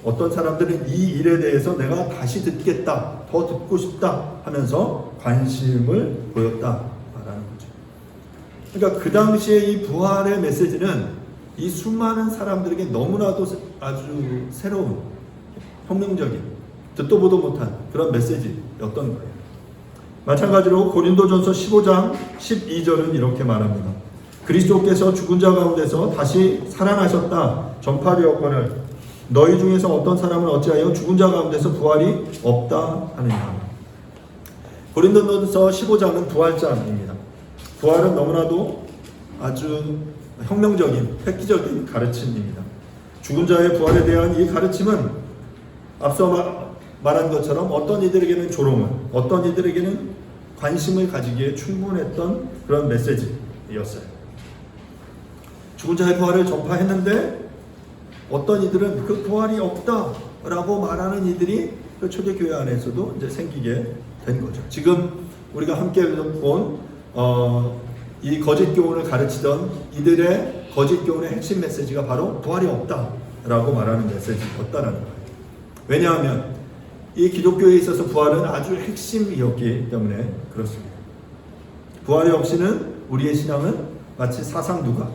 어떤 사람들은 이 일에 대해서 내가 다시 듣겠다, 더 듣고 싶다 하면서 관심을 보였다라는 거죠. 그러니까 그 당시에 이 부활의 메시지는 이 수많은 사람들에게 너무나도 아주 새로운 혁명적인 듣도 보도 못한 그런 메시지였던 거예요. 마찬가지로 고린도전서 15장 12절은 이렇게 말합니다. 그리스도께서 죽은 자 가운데서 다시 살아나셨다 전파되었거늘 너희 중에서 어떤 사람은 어찌하여 죽은 자 가운데서 부활이 없다 하느냐. 고린도전서 15장은 부활장입니다. 부활은 너무나도 아주 혁명적인 획기적인 가르침입니다. 죽은 자의 부활에 대한 이 가르침은 앞서 말한 것처럼 어떤 이들에게는 조롱을, 어떤 이들에게는 관심을 가지기에 충분했던 그런 메시지였어요. 죽은 자의 부활을 전파했는데 어떤 이들은 그 부활이 없다라고 말하는 이들이 그 초대교회 안에서도 이제 생기게 된 거죠. 지금 우리가 함께 본 이 거짓 교훈을 가르치던 이들의 거짓 교훈의 핵심 메시지가 바로 부활이 없다라고 말하는 메시지였다라는 거예요. 왜냐하면 이 기독교에 있어서 부활은 아주 핵심이었기 때문에 그렇습니다. 부활이 없이는 우리의 신앙은 마치 사상누가인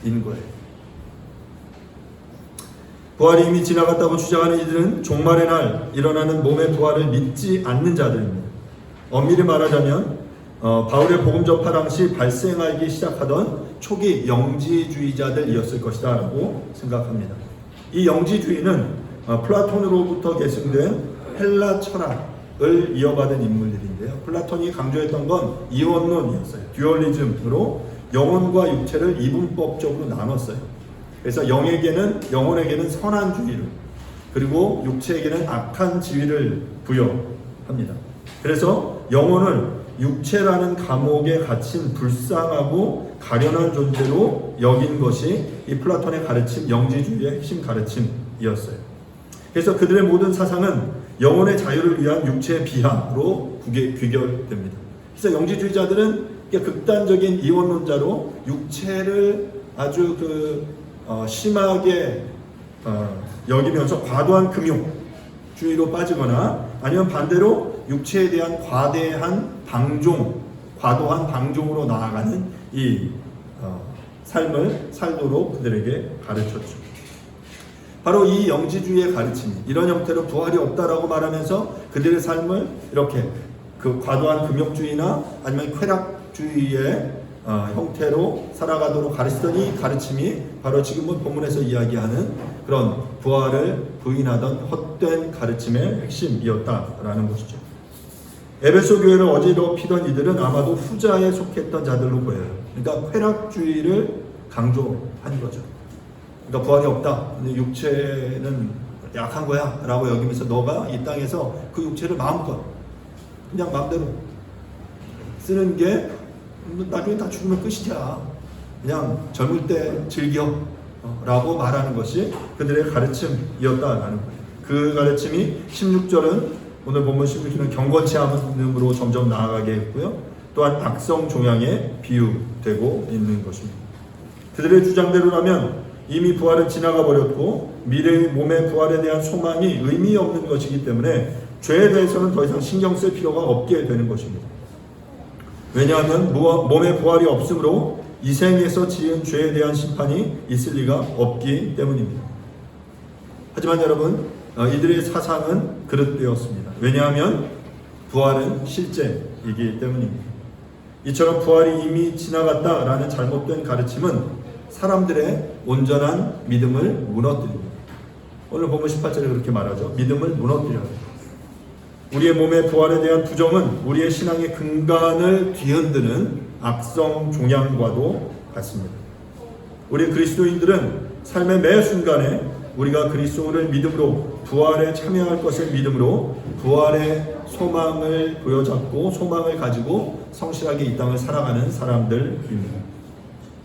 거예요. 부활이 이미 지나갔다고 주장하는 이들은 종말의 날 일어나는 몸의 부활을 믿지 않는 자들입니다. 엄밀히 말하자면 바울의 복음 전파 당시 발생하기 시작하던 초기 영지주의자들이었을 것이다 라고 생각합니다. 이 영지주의는 플라톤으로부터 계승된 헬라 철학, 을 이어받은 인물들인데요. 플라톤이 강조했던 건 이원론이었어요. 듀얼리즘으로 영혼과 육체를 이분법적으로 나눴어요. 그래서 영혼에게는 선한 주의를, 그리고 육체에게는 악한 지위를 부여합니다. 그래서 영혼을 육체라는 감옥에 갇힌 불쌍하고 가련한 존재로 여긴 것이 이 플라톤의 가르침, 영지주의의 핵심 가르침이었어요. 그래서 그들의 모든 사상은 영혼의 자유를 위한 육체의 비하로 귀결됩니다. 그래서 영지주의자들은 극단적인 이원론자로 육체를 아주 심하게 여기면서 과도한 금욕주의로 빠지거나, 아니면 반대로 육체에 대한 과도한 방종으로 나아가는 이 삶을 살도록 그들에게 가르쳤죠. 바로 이 영지주의의 가르침이 이런 형태로 부활이 없다라고 말하면서 그들의 삶을 이렇게 그 과도한 금욕주의나 아니면 쾌락주의의 형태로 살아가도록 가르치던 이 가르침이 바로 지금은 본문에서 이야기하는 그런 부활을 부인하던 헛된 가르침의 핵심이었다라는 것이죠. 에베소 교회를 어지럽히던 이들은 아마도 후자에 속했던 자들로 보여요. 그러니까 쾌락주의를 강조한 거죠. 그러니까 부활이 없다, 근데 육체는 약한 거야 라고 여기면서 너가 이 땅에서 그 육체를 마음껏 그냥 마음대로 쓰는 게 나중에 다 죽으면 끝이야, 그냥 젊을 때 즐겨 라고 말하는 것이 그들의 가르침이었다라는 거예요. 그 가르침이 16절은 오늘 본문 16절은 경건치 않음으로 점점 나아가게 했고요, 또한 악성 종양에 비유되고 있는 것입니다. 그들의 주장대로라면 이미 부활은 지나가 버렸고 미래의 몸의 부활에 대한 소망이 의미 없는 것이기 때문에 죄에 대해서는 더 이상 신경 쓸 필요가 없게 되는 것입니다. 왜냐하면 몸의 부활이 없으므로 이 생에서 지은 죄에 대한 심판이 있을 리가 없기 때문입니다. 하지만 여러분, 이들의 사상은 그릇되었습니다. 왜냐하면 부활은 실제이기 때문입니다. 이처럼 부활이 이미 지나갔다라는 잘못된 가르침은 사람들의 온전한 믿음을 무너뜨립니다. 오늘 본문 18절에 그렇게 말하죠. 믿음을 무너뜨려요. 우리의 몸의 부활에 대한 부정은 우리의 신앙의 근간을 뒤흔드는 악성 종양과도 같습니다. 우리 그리스도인들은 삶의 매 순간에 우리가 그리스도를 믿음으로 부활에 참여할 것을 믿음으로 부활의 소망을 부여잡고 소망을 가지고 성실하게 이 땅을 살아가는 사람들입니다.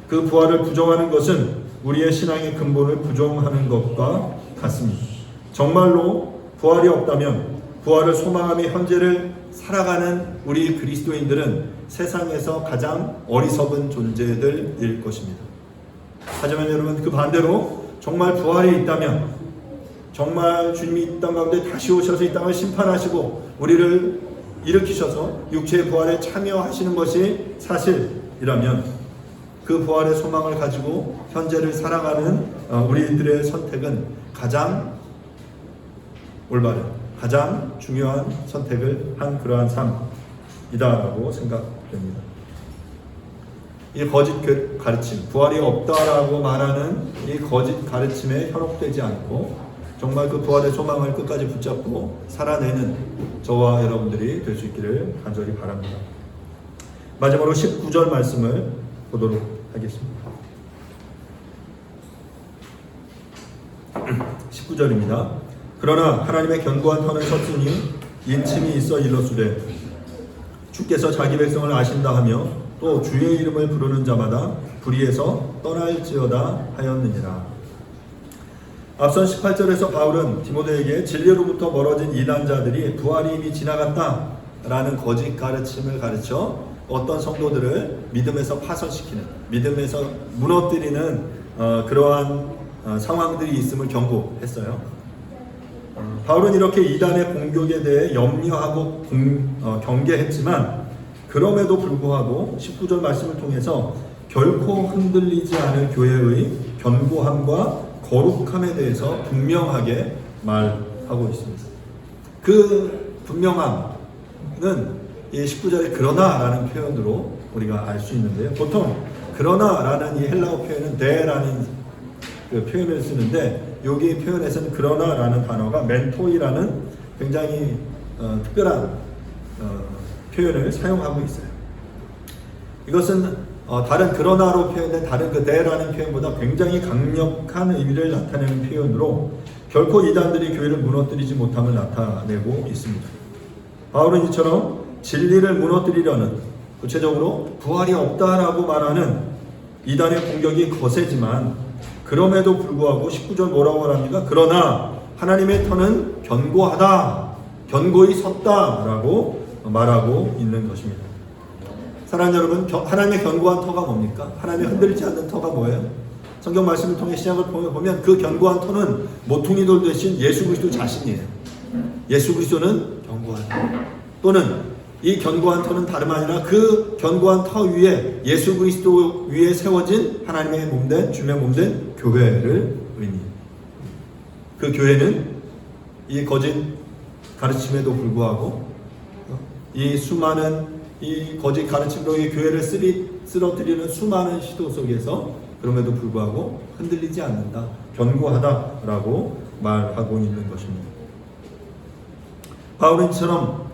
그 부활을 부정하는 것은 우리의 신앙의 근본을 부정하는 것과 같습니다. 정말로 부활이 없다면 부활을 소망하며 현재를 살아가는 우리 그리스도인들은 세상에서 가장 어리석은 존재들일 것입니다. 하지만 여러분, 그 반대로 정말 부활이 있다면, 정말 주님이 이 땅 가운데 다시 오셔서 이 땅을 심판하시고 우리를 일으키셔서 육체의 부활에 참여하시는 것이 사실이라면 그 부활의 소망을 가지고 현재를 살아가는 우리들의 선택은 가장 올바른, 가장 중요한 선택을 한 그러한 삶이다라고 생각됩니다. 이 거짓 가르침, 부활이 없다라고 말하는 이 거짓 가르침에 현혹되지 않고 정말 그 부활의 소망을 끝까지 붙잡고 살아내는 저와 여러분들이 될 수 있기를 간절히 바랍니다. 마지막으로 19절 말씀을 보도록 하겠습니다. 19절입니다. 그러나 하나님의 견고한 터는 섰으니 인침이 있어 일러주되 주께서 자기 백성을 아신다 하며 또 주의 이름을 부르는 자마다 불의에서 떠날지어다 하였느니라. 앞선 18절에서 바울은 디모데에게 진리로부터 멀어진 이단자들이 부활이 이미 지나갔다라는 거짓 가르침을 가르쳐 어떤 성도들을 믿음에서 파손시키는, 믿음에서 무너뜨리는 그러한 상황들이 있음을 경고했어요. 바울은 이렇게 이단의 공격에 대해 염려하고 경계했지만 그럼에도 불구하고 19절 말씀을 통해서 결코 흔들리지 않을 교회의 견고함과 거룩함에 대해서 분명하게 말하고 있습니다. 그 분명함은 이 19절에 그러나라는 표현으로 우리가 알 수 있는데요. 보통 그러나라는 이 헬라어 표현은 데라는 그 표현을 쓰는데 여기 표현에서는 그러나라는 단어가 멘토이라는 굉장히 특별한 표현을 사용하고 있어요. 이것은 다른 그러나로 표현된 다른 그 대라는 표현보다 굉장히 강력한 의미를 나타내는 표현으로 결코 이단들이 교회를 무너뜨리지 못함을 나타내고 있습니다. 바울은 이처럼 진리를 무너뜨리려는, 구체적으로 부활이 없다라고 말하는 이단의 공격이 거세지만 그럼에도 불구하고 19절 뭐라고 말합니까? 그러나 하나님의 터는 견고하다, 견고히 섰다라고 말하고 있는 것입니다. 사랑하는 여러분, 하나님의 견고한 터가 뭡니까? 하나님의 흔들리지 않는 터가 뭐예요? 성경 말씀을 통해 시작을 보면 그 견고한 터는 모퉁이 돌 대신 예수 그리스도 자신이에요. 예수 그리스도는 견고하다. 또는 이 견고한 터는 다름 아니라 그 견고한 터 위에 예수 그리스도 위에 세워진 하나님의 몸된, 주님의 몸된 교회를 의미해요. 그 교회는 이 거짓 가르침에도 불구하고 이 수많은 이 거짓 가르침으로 이 교회를 쓰러뜨리는 수많은 시도 속에서 그럼에도 불구하고 흔들리지 않는다, 견고하다라고 말하고 있는 것입니다. 바울은처럼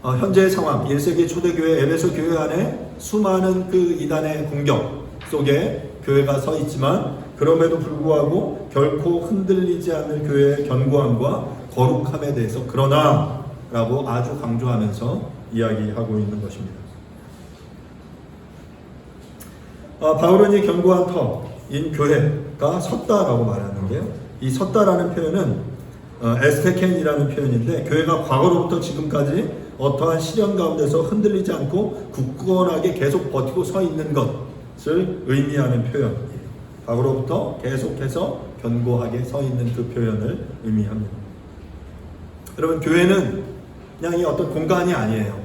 현재의 상황, 1세기 초대교회 에베소 교회 안에 수많은 그 이단의 공격 속에 교회가 서 있지만 그럼에도 불구하고 결코 흔들리지 않을 교회의 견고함과 거룩함에 대해서 그러나 라고 아주 강조하면서 이야기하고 있는 것입니다. 바울은 이 견고한 터인 교회가 섰다라고 말하는데요. 이 섰다라는 표현은 에스테켄이라는 표현인데 교회가 과거로부터 지금까지 어떠한 시련 가운데서 흔들리지 않고 굳건하게 계속 버티고 서 있는 것을 의미하는 표현이에요. 과거로부터 계속해서 견고하게 서 있는 그 표현을 의미합니다. 여러분, 교회는 그냥 이 어떤 공간이 아니에요.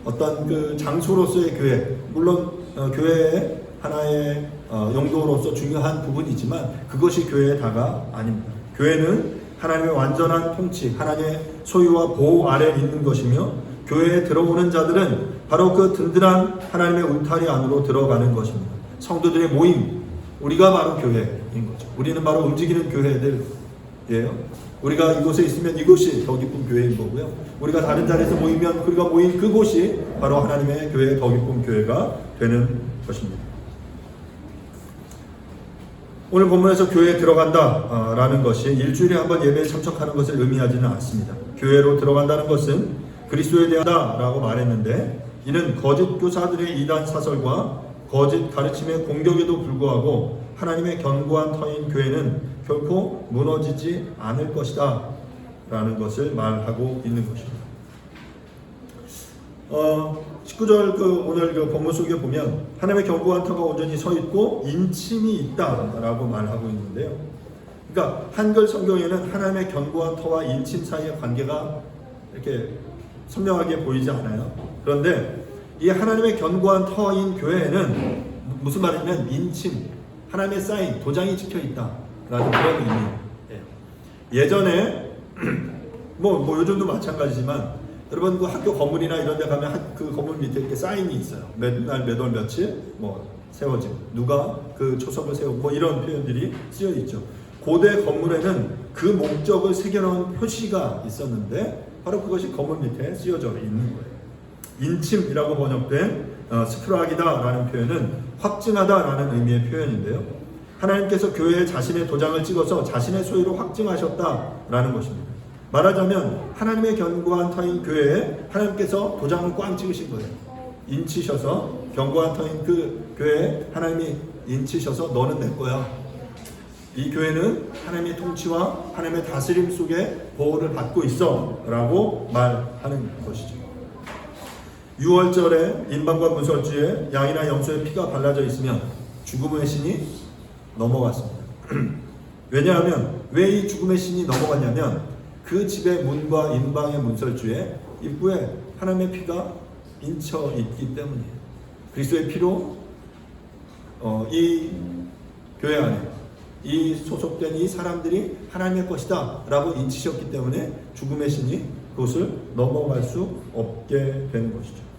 어떤 그 장소로서의 교회, 물론 교회의 하나의 용도로서 중요한 부분이지만 그것이 교회의 다가 아닙니다. 교회는 하나님의 완전한 통치, 하나님의 소유와 보호 아래에 있는 것이며 교회에 들어오는 자들은 바로 그 든든한 하나님의 울타리 안으로 들어가는 것입니다. 성도들의 모임, 우리가 바로 교회인 거죠. 우리는 바로 움직이는 교회들이에요. 우리가 이곳에 있으면 이곳이 더 기쁜 교회인 거고요. 우리가 다른 자리에서 모이면 우리가 모인 그곳이 바로 하나님의 교회, 더 기쁜 교회가 되는 것입니다. 오늘 본문에서 교회에 들어간다 라는 것이 일주일에 한 번 예배에 참석하는 것을 의미하지는 않습니다. 교회로 들어간다는 것은 그리스도에 대하다 라고 말했는데 이는 거짓 교사들의 이단 사설과 거짓 가르침의 공격에도 불구하고 하나님의 견고한 터인 교회는 결코 무너지지 않을 것이다 라는 것을 말하고 있는 것입니다. 19절 오늘 본문 속에 보면 하나님의 견고한 터가 온전히 서 있고 인침이 있다라고 말하고 있는데요. 그러니까 한글 성경에는 하나님의 견고한 터와 인침 사이의 관계가 이렇게 선명하게 보이지 않아요. 그런데 이 하나님의 견고한 터인 교회에는 무슨 말이냐면 인침, 하나님의 사인, 도장이 찍혀 있다라는 그런 의미예요. 예전에 뭐 요즘도 마찬가지지만 여러분 그 학교 건물이나 이런 데 가면 그 건물 밑에 이렇게 사인이 있어요. 몇 날, 몇 월, 며칠 세워진, 누가 그 초석을 세우고 이런 표현들이 쓰여 있죠. 고대 건물에는 그 목적을 새겨놓은 표시가 있었는데 바로 그것이 건물 밑에 쓰여져 있는 거예요. 인침이라고 번역된 스크라기다라는 표현은 확증하다라는 의미의 표현인데요. 하나님께서 교회에 자신의 도장을 찍어서 자신의 소유로 확증하셨다라는 것입니다. 말하자면 하나님의 견고한 터인 교회에 하나님께서 도장을 꽝 찍으신 거예요. 인치셔서 견고한 터인 그 교회에 하나님이 인치셔서 너는 내 거야. 이 교회는 하나님의 통치와 하나님의 다스림 속에 보호를 받고 있어 라고 말하는 것이죠. 6월절에 인방과 문설주에 양이나 염소의 피가 발라져 있으면 죽음의 신이 넘어갔습니다. 왜냐하면 왜 이 죽음의 신이 넘어갔냐면 그 집의 문과 인방의 문설주에 입구에 하나님의 피가 인쳐 있기 때문이에요. 그리스도의 피로 이 교회 안에 이 소속된 이 사람들이 하나님의 것이다 라고 인치셨기 때문에 죽음의 신이 그것을 넘어갈 수 없게 되는 것이죠.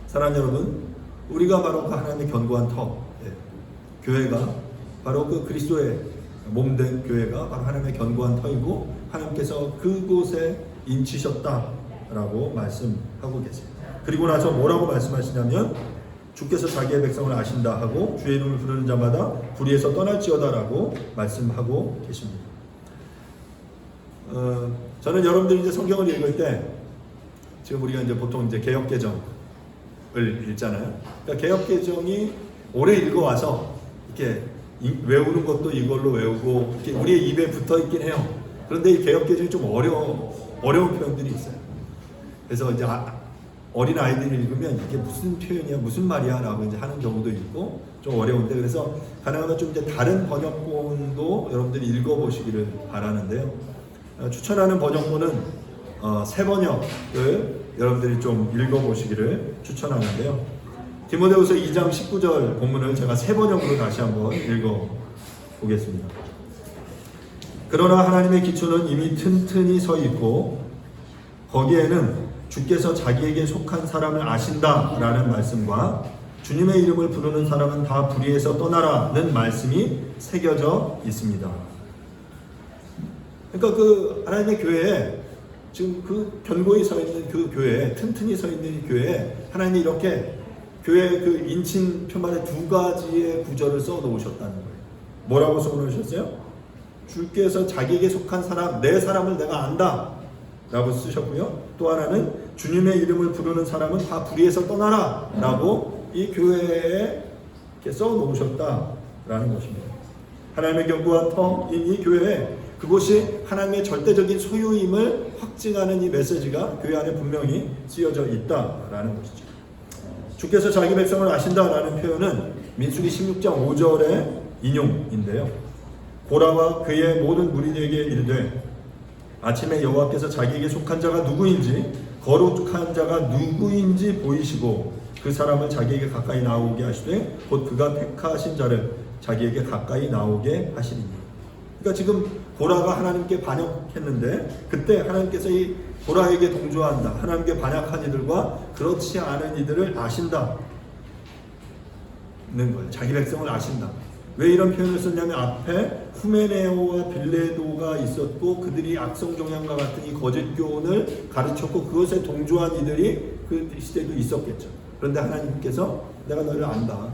사랑하는 여러분, 우리가 바로 그 하나님의 견고한 터, 교회가 바로 그 그리스도의 몸된 교회가 바로 하나님의 견고한 터이고 하나님께서 그곳에 인치셨다라고 말씀하고 계세요. 그리고 나서 뭐라고 말씀하시냐면 주께서 자기의 백성을 아신다 하고 주의 이름을 부르는 자마다 불의에서 떠날지어다라고 말씀하고 계십니다. 저는 여러분들이 이제 성경을 읽을 때 지금 우리가 이제 보통 이제 개역개정을 읽잖아요. 그러니까 개역개정이 오래 읽어와서 이렇게 외우는 것도 이걸로 외우고 이렇게 우리의 입에 붙어 있긴 해요. 그런데 이 개역개정이 좀 어려운 표현들이 있어요. 그래서 이제 어린 아이들이 읽으면 이게 무슨 표현이야, 무슨 말이야 라고 이제 하는 경우도 있고 좀 어려운데, 그래서 가능하면 좀 이제 다른 번역본도 여러분들이 읽어보시기를 바라는데요. 추천하는 번역본은 새 번역을 여러분들이 좀 읽어보시기를 추천하는데요. 디모데후서 2장 19절 본문을 제가 새 번역으로 다시 한번 읽어보겠습니다. 그러나 하나님의 기초는 이미 튼튼히 서 있고 거기에는 주께서 자기에게 속한 사람을 아신다라는 말씀과 주님의 이름을 부르는 사람은 다 불의에서 떠나라는 말씀이 새겨져 있습니다. 그러니까 그 하나님의 교회에 지금 그 견고히 서 있는 그 교회에, 튼튼히 서 있는 이 교회에 하나님이 이렇게 교회 그 인칭 표만에 두 가지의 구절을 써 놓으셨다는 거예요. 뭐라고 써 놓으셨어요? 주께서 자기에게 속한 사람, 내 사람을 내가 안다 라고 쓰셨고요. 또 하나는 주님의 이름을 부르는 사람은 다 불의에서 떠나라 라고 이 교회에 이렇게 써 놓으셨다라는 것입니다. 하나님의 견고한 터인 이 교회에 그곳이 하나님의 절대적인 소유임을 확증하는 이 메시지가 교회 안에 분명히 쓰여져 있다라는 것이죠. 주께서 자기 백성을 아신다라는 표현은 민수기 16장 5절의 인용인데요. 고라와 그의 모든 무리에게 이르되 아침에 여호와께서 자기에게 속한 자가 누구인지 거룩한 자가 누구인지 보이시고 그 사람을 자기에게 가까이 나오게 하시되 곧 그가 택하신 자를 자기에게 가까이 나오게 하시리니. 그러니까 지금 고라가 하나님께 반역했는데 그때 하나님께서 이 고라에게 동조한다, 하나님께 반역한 이들과 그렇지 않은 이들을 아신다는 거예요. 자기 백성을 아신다. 왜 이런 표현을 썼냐면 앞에 후메네오와 빌레도가 있었고 그들이 악성 종양과 같은 이 거짓 교훈을 가르쳤고 그것에 동조한 이들이 그 시대도 있었겠죠. 그런데 하나님께서 내가 너를 안다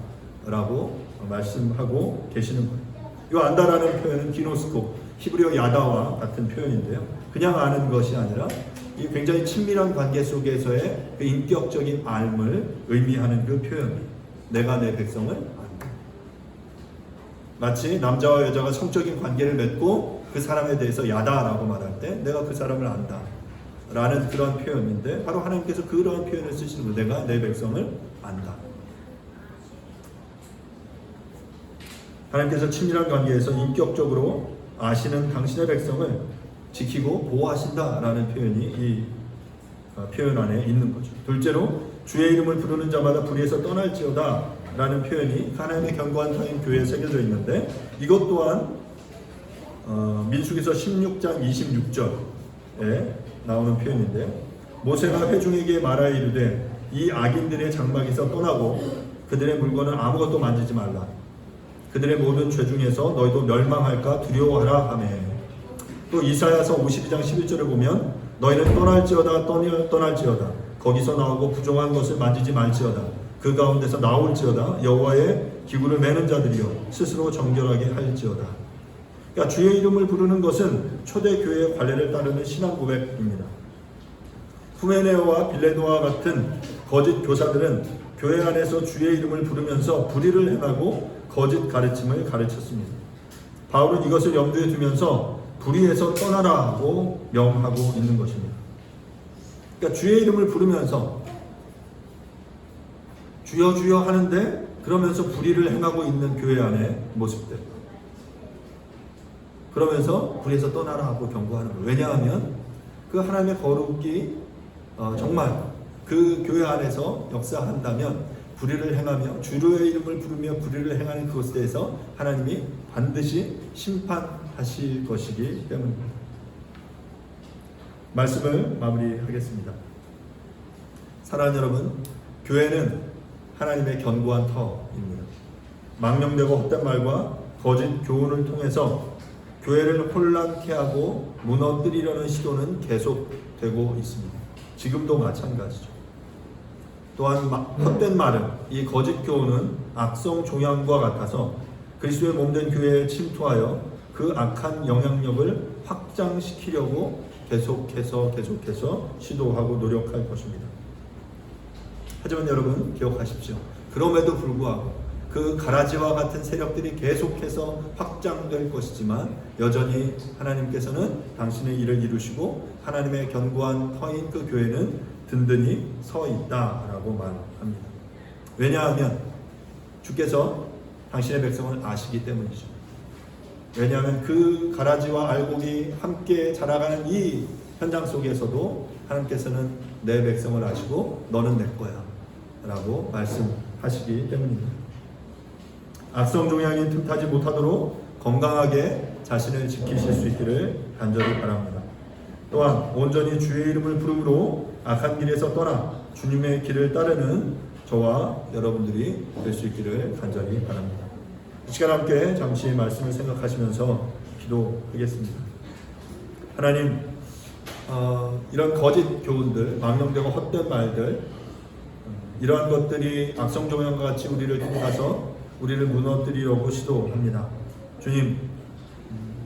라고 말씀하고 계시는 거예요. 이 안다라는 표현은 기노스코, 히브리어 야다와 같은 표현인데요. 그냥 아는 것이 아니라 이 굉장히 친밀한 관계 속에서의 그 인격적인 알을 의미하는 그 표현이 내가 내 백성을 안다. 마치 남자와 여자가 성적인 관계를 맺고 그 사람에 대해서 야다라고 말할 때 내가 그 사람을 안다 라는 그런 표현인데 바로 하나님께서 그런 표현을 쓰시는 거예요. 내가 내 백성을 안다. 하나님께서 친밀한 관계에서 인격적으로 아시는 당신의 백성을 지키고 보호하신다라는 표현이 이 표현 안에 있는 거죠. 둘째로 주의 이름을 부르는 자마다 불의에서 떠날지어다 라는 표현이 하나님의 견고한 터인 교회에 새겨져 있는데 이것 또한 민수기서 16장 26절에 나오는 표현인데요. 모세가 회중에게 말하여 이르되 이 악인들의 장막에서 떠나고 그들의 물건을 아무것도 만지지 말라. 그들의 모든 죄 중에서 너희도 멸망할까 두려워하라 하며, 또 이사야서 52장 11절을 보면 너희는 떠날지어다 떠날지어다 거기서 나오고 부정한 것을 만지지 말지어다 그 가운데서 나올지어다 여호와의 기구를 매는 자들이여 스스로 정결하게 할지어다. 그러니까 주의 이름을 부르는 것은 초대교회의 관례를 따르는 신앙 고백입니다. 후메네오와 빌레도와 같은 거짓 교사들은 교회 안에서 주의 이름을 부르면서 불의를 행하고 거짓 가르침을 가르쳤습니다. 바울은 이것을 염두에 두면서 불의에서 떠나라고 명하고 있는 것입니다. 그러니까 주의 이름을 부르면서 주여 주여 하는데 그러면서 불의를 행하고 있는 교회 안의 모습들, 그러면서 불의에서 떠나라 하고 경고하는 거예요. 왜냐하면 그 하나님의 거룩이 정말 그 교회 안에서 역사한다면 불의를 행하며 주의 이름을 부르며 불의를 행하는 그것에 대해서 하나님이 반드시 심판하실 것이기 때문입니다. 말씀을 마무리하겠습니다. 사랑하는 여러분, 교회는 하나님의 견고한 터입니다. 망령되고 헛된 말과 거짓 교훈을 통해서 교회를 혼란케 하고 무너뜨리려는 시도는 계속되고 있습니다. 지금도 마찬가지죠. 또한 헛된 말은, 이 거짓 교훈은 악성 종양과 같아서 그리스도의 몸된 교회에 침투하여 그 악한 영향력을 확장시키려고 계속해서 시도하고 노력할 것입니다. 하지만 여러분 기억하십시오. 그럼에도 불구하고 그 가라지와 같은 세력들이 계속해서 확장될 것이지만 여전히 하나님께서는 당신의 일을 이루시고 하나님의 견고한 터인 그 교회는 든든히 서 있다라고 말합니다. 왜냐하면 주께서 당신의 백성을 아시기 때문이죠. 왜냐하면 그 가라지와 알곡이 함께 자라가는 이 현장 속에서도 하나님께서는 내 백성을 아시고 너는 내 거야 라고 말씀하시기 때문입니다. 악성 종양이 틈타지 못하도록 건강하게 자신을 지키실 수 있기를 간절히 바랍니다. 또한 온전히 주의 이름을 부름으로 악한 길에서 떠나 주님의 길을 따르는 저와 여러분들이 될 수 있기를 간절히 바랍니다. 이 시간 함께 잠시 말씀을 생각하시면서 기도하겠습니다. 하나님, 이런 거짓 교훈들, 망령되고 헛된 말들, 이러한 것들이 악성 종양과 같이 우리를 통해서 우리를 무너뜨리려고 시도합니다. 주님,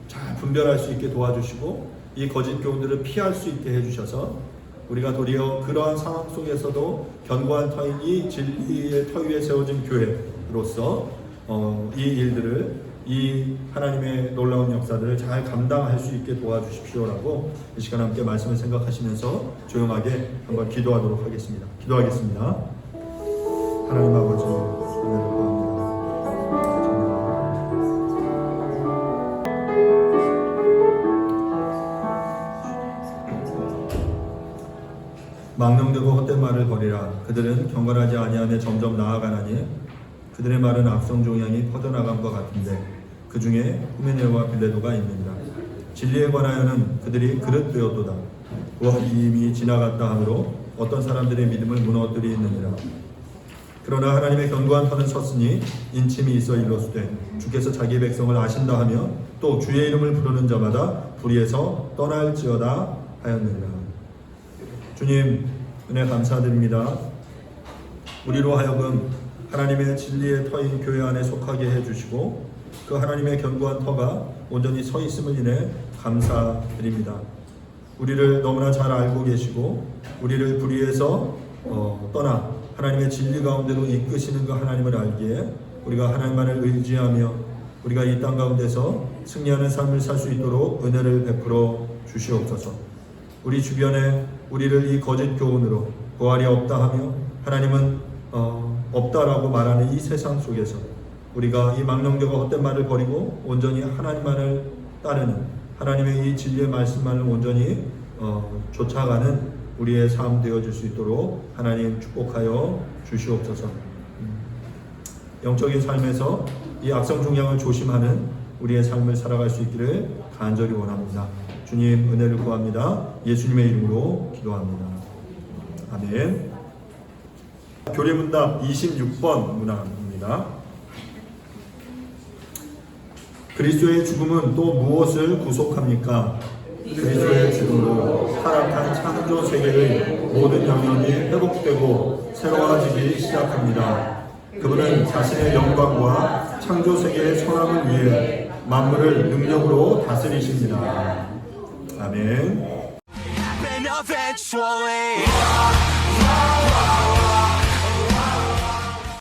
잘 분별할 수 있게 도와주시고 이 거짓 교훈들을 피할 수 있게 해주셔서 우리가 도리어 그러한 상황 속에서도 견고한 터인 이 진리의 터 위에 세워진 교회로서 이 일들을, 이 하나님의 놀라운 역사들을 잘 감당할 수 있게 도와주십시오라고 이 시간 함께 말씀을 생각하시면서 조용하게 한번 기도하도록 하겠습니다. 기도하겠습니다. 하나님 아버지, 은혜를 구합니다. 망령되고 헛된 말을 버리라. 그들은 경건하지 아니하며 점점 나아가나니 그들의 말은 악성 종양이 퍼져나감과 같은데 그 중에 후메네오와 빌레도가 있느니라. 진리에 관하여는 그들이 그릇되었도다. 구원이 이미 지나갔다 하므로 어떤 사람들의 믿음을 무너뜨리느니라. 그러나 하나님의 견고한 터는 섰으니 인침이 있어 이로소되 주께서 자기의 백성을 아신다 하며 또 주의 이름을 부르는 자마다 불의에서 떠날지어다 하였느니라. 주님, 은혜 감사드립니다. 우리로 하여금 하나님의 진리의 터인 교회 안에 속하게 해주시고 그 하나님의 견고한 터가 온전히 서 있음을 인해 감사드립니다. 우리를 너무나 잘 알고 계시고 우리를 불의에서 떠나 하나님의 진리 가운데로 이끄시는 그 하나님을 알기에 우리가 하나님만을 의지하며 우리가 이 땅 가운데서 승리하는 삶을 살 수 있도록 은혜를 베풀어 주시옵소서. 우리 주변에 우리를 이 거짓 교훈으로 부활이 없다 하며 하나님은 없다라고 말하는 이 세상 속에서 우리가 이 망령되고 헛된 말을 버리고 온전히 하나님만을 따르는 하나님의 이 진리의 말씀만을 온전히 쫓아가는 우리의 삶 되어질 수 있도록 하나님 축복하여 주시옵소서. 영적인 삶에서 이 악성 종양을 조심하는 우리의 삶을 살아갈 수 있기를 간절히 원합니다. 주님, 은혜를 구합니다. 예수님의 이름으로 기도합니다. 아멘. 교리문답 26번 문항입니다. 그리스도의 죽음은 또 무엇을 구속합니까? 그리스도의 죽음으로 타락한 창조 세계의 모든 영역이 회복되고 새로워지기 시작합니다. 그분은 자신의 영광과 창조 세계의 선함을 위해 만물을 능력으로 다스리십니다. 아멘. Happen eventually.